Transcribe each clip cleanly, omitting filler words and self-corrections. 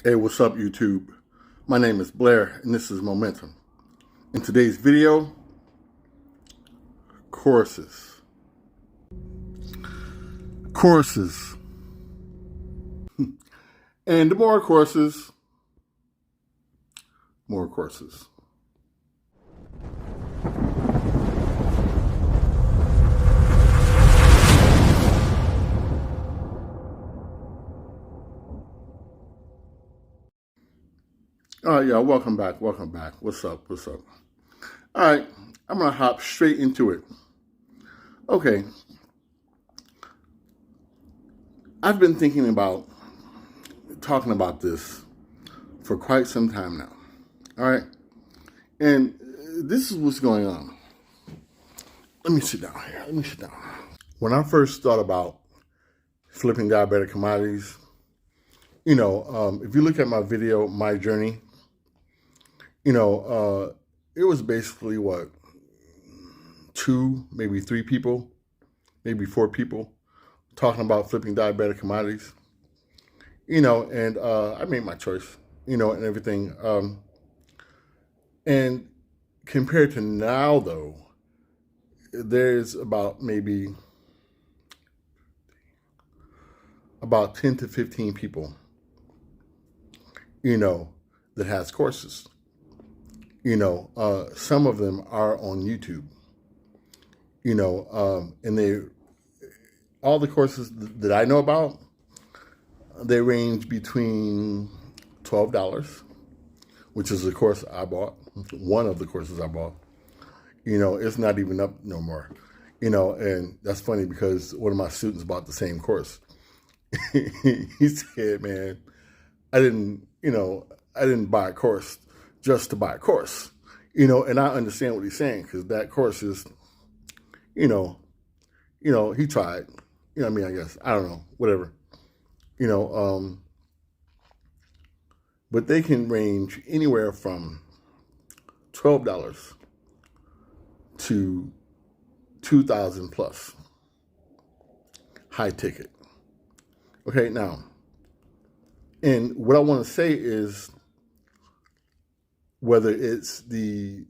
Hey, what's up, YouTube? My name is Blair, and this is Momentum. In today's video, courses. Courses. And the more courses, more courses. All right, y'all, welcome back. Welcome back. What's up? What's up? All right, I'm going to hop straight into it. Okay, I've been thinking about talking about this for quite some time now. All right, and this is what's going on. Let me sit down here. Let me sit down. When I first thought about flipping diabetic commodities, if you look at my video, My Journey, it was basically what, two, maybe three people, maybe four people talking about flipping diabetic commodities, and I made my choice, and everything. And compared to now, though, there's about 10 to 15 people, that has courses. Some of them are on YouTube, and all the courses that I know about, they range between $12, which is the course I bought, one of the courses I bought. It's not even up no more, and that's funny because one of my students bought the same course. He said, man, I didn't buy a course just to buy a course, and I understand what he's saying, because that course is, he tried, I guess, I don't know, whatever, you know, but they can range anywhere from $12 to 2,000 plus, high ticket. Okay, now, and what I want to say is, whether it's the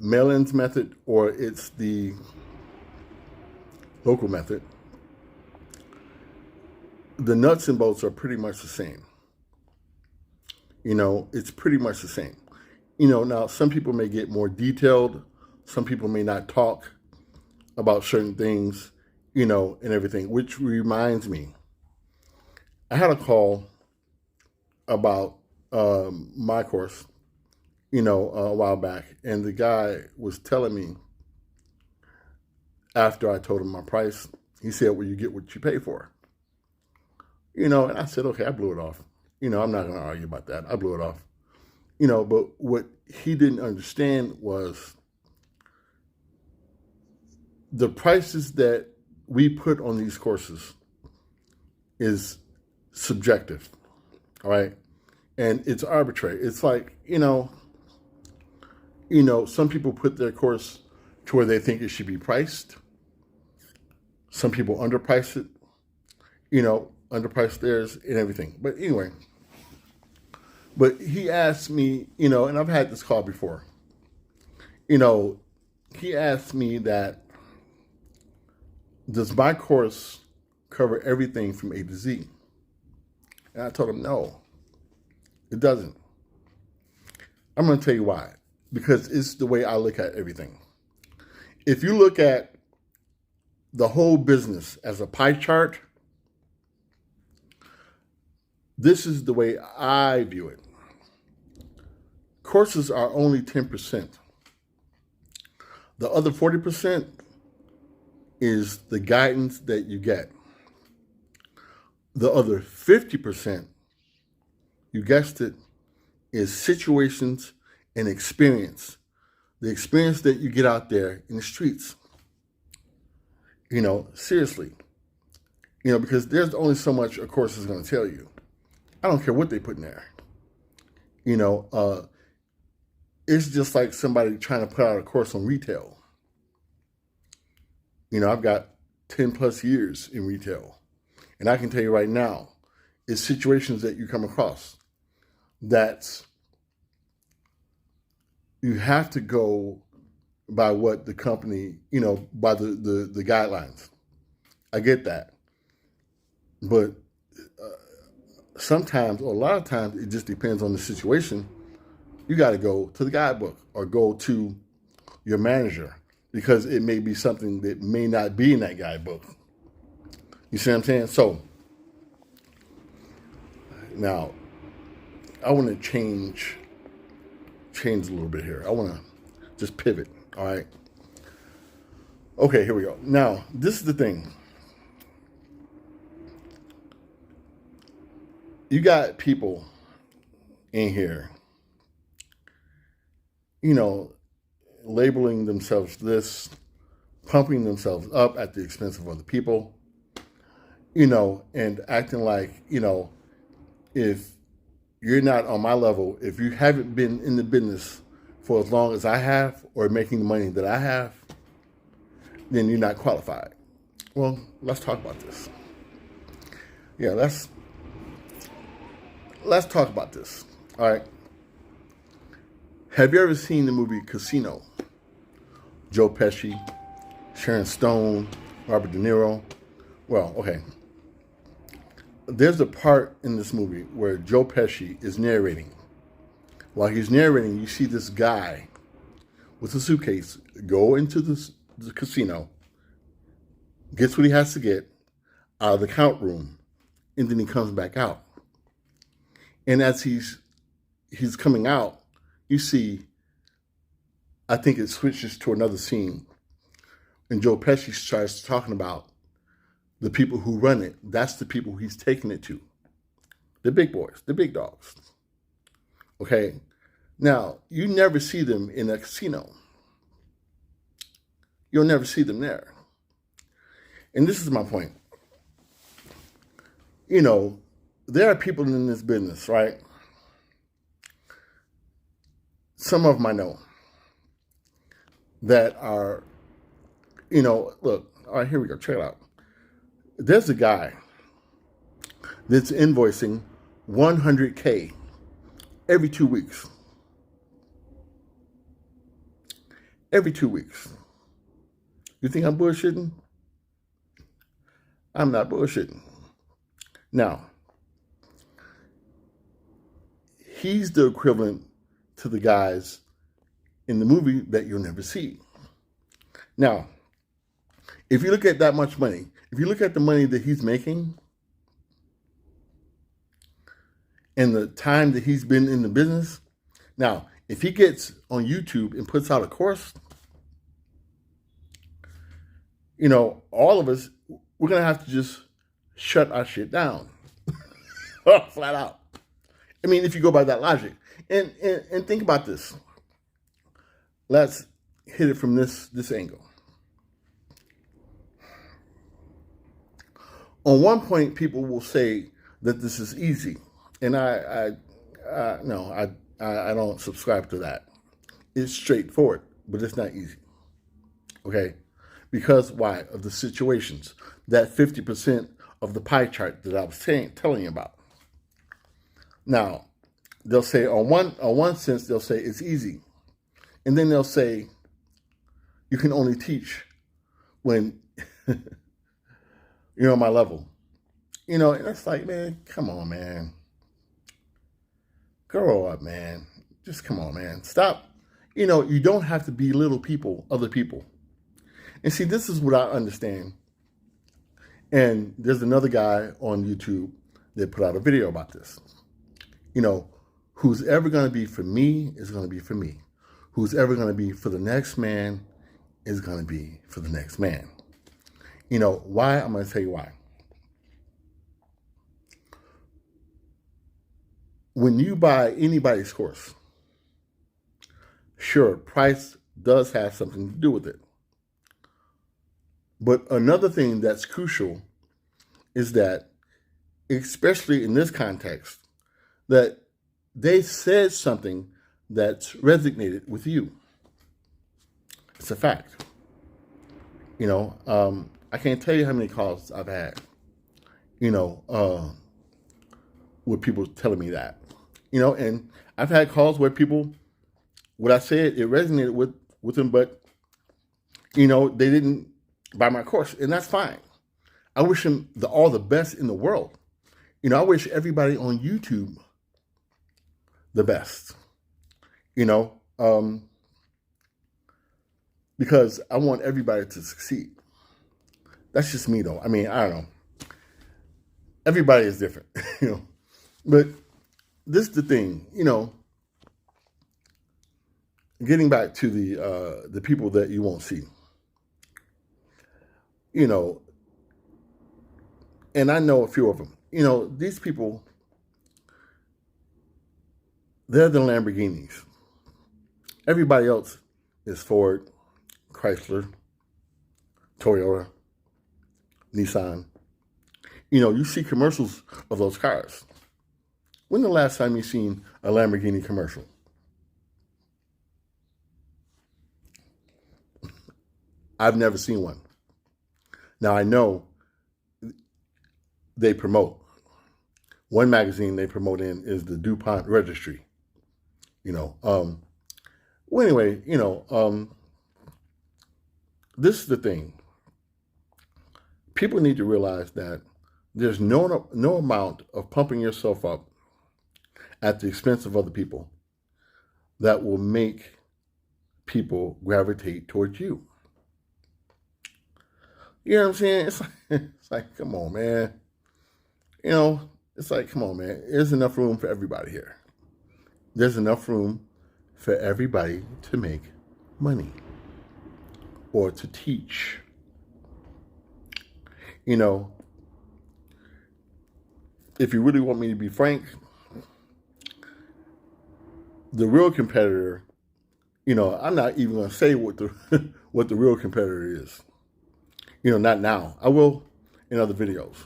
mail-ins method or it's the local method, the nuts and bolts are pretty much the same. It's pretty much the same. Now some people may get more detailed, some people may not talk about certain things, and everything, which reminds me, I had a call about my course, a while back, and the guy was telling me, after I told him my price, he said, well, you get what you pay for. And I said, okay, I blew it off. I'm not going to argue about that. I blew it off. But what he didn't understand was the prices that we put on these courses is subjective, all right? And it's arbitrary. It's like, some people put their course to where they think it should be priced. Some people underprice it, underprice theirs and everything. But anyway, he asked me, and I've had this call before, he asked me that, does my course cover everything from A to Z? And I told him, no, it doesn't. I'm going to tell you why. Because it's the way I look at everything. If you look at the whole business as a pie chart, this is the way I view it. Courses are only 10%. The other 40% is the guidance that you get. The other 50%, you guessed it, is situations and experience. The experience that you get out there in the streets. Seriously. Because there's only so much a course is going to tell you. I don't care what they put in there. It's just like somebody trying to put out a course on retail. I've got 10 plus years in retail. And I can tell you right now, it's situations that you come across. that's, you have to go by what the company, by the guidelines. I get that. But sometimes, or a lot of times, it just depends on the situation. You got to go to the guidebook or go to your manager, because it may be something that may not be in that guidebook. You see what I'm saying? So now I want to change a little bit here. I want to just pivot. All right. Okay, here we go. Now, this is the thing. You got people in here, labeling themselves this, pumping themselves up at the expense of other people, and acting like, if you're not on my level, if you haven't been in the business for as long as I have, or making the money that I have, then you're not qualified. Well, let's talk about this. Yeah, let's talk about this. All right. Have you ever seen the movie Casino? Joe Pesci, Sharon Stone, Robert De Niro. Well, okay. There's a part in this movie where Joe Pesci is narrating. While he's narrating, you see this guy with a suitcase go into the casino, gets what he has to get out of the count room, and then he comes back out. And as he's coming out, you see, I think it switches to another scene, and Joe Pesci starts talking about the people who run it. That's the people he's taking it to. The big boys, the big dogs. Okay? Now, you never see them in a casino. You'll never see them there. And this is my point. There are people in this business, right? Some of them I know that are, look, all right, here we go. Check it out. There's a guy that's invoicing $100K every 2 weeks. Every 2 weeks. You think I'm bullshitting? I'm not bullshitting. Now, he's the equivalent to the guys in the movie that you'll never see. Now, if you look at that much money, if you look at the money that he's making and the time that he's been in the business, now, if he gets on YouTube and puts out a course, all of us, we're going to have to just shut our shit down. Flat out. I mean, if you go by that logic. And think about this. Let's hit it from this angle. On one point, people will say that this is easy, and I don't subscribe to that. It's straightforward, but it's not easy. Okay, because why? Of the situations, that 50% of the pie chart that I was telling you about. Now, they'll say on one sense they'll say it's easy, and then they'll say you can only teach when you're on my level. And it's like, man, come on, man. Grow up, man. Just come on, man. Stop. You don't have to belittle other people. And see, this is what I understand. And there's another guy on YouTube that put out a video about this. Who's ever going to be for me is going to be for me. Who's ever going to be for the next man is going to be for the next man. Why? I'm going to tell you why. When you buy anybody's course, sure, price does have something to do with it. But another thing that's crucial is that, especially in this context, that they said something that's resonated with you. It's a fact. I can't tell you how many calls I've had, with people telling me that, And I've had calls where people, what I said, it resonated with them, but, they didn't buy my course, and that's fine. I wish them all the best in the world. I wish everybody on YouTube the best, because I want everybody to succeed. That's just me, though. I mean, I don't know. Everybody is different, But this is the thing, getting back to the people that you won't see, and I know a few of them. These people, they're the Lamborghinis. Everybody else is Ford, Chrysler, Toyota, Nissan. You see commercials of those cars. When the last time you seen a Lamborghini commercial? I've never seen one. Now, I know they promote. One magazine they promote in is the DuPont Registry. Well, anyway, this is the thing. People need to realize that there's no amount of pumping yourself up at the expense of other people that will make people gravitate towards you. You know what I'm saying? It's like, come on, man. It's like, come on, man. There's enough room for everybody here. There's enough room for everybody to make money or to teach. If you really want me to be frank, the real competitor, I'm not even going to say what the real competitor is. Not now. I will in other videos,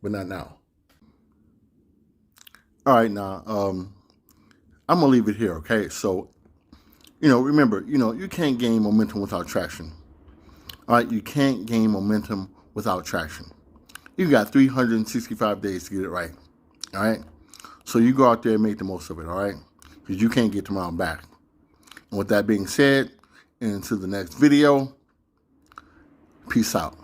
but not now. All right, now, I'm going to leave it here, okay? So, remember, you can't gain momentum without traction. All right, you can't gain momentum without traction. You got 365 days to get it right, all right? So you go out there and make the most of it, all right? Because you can't get tomorrow back. And with that being said, into the next video, peace out.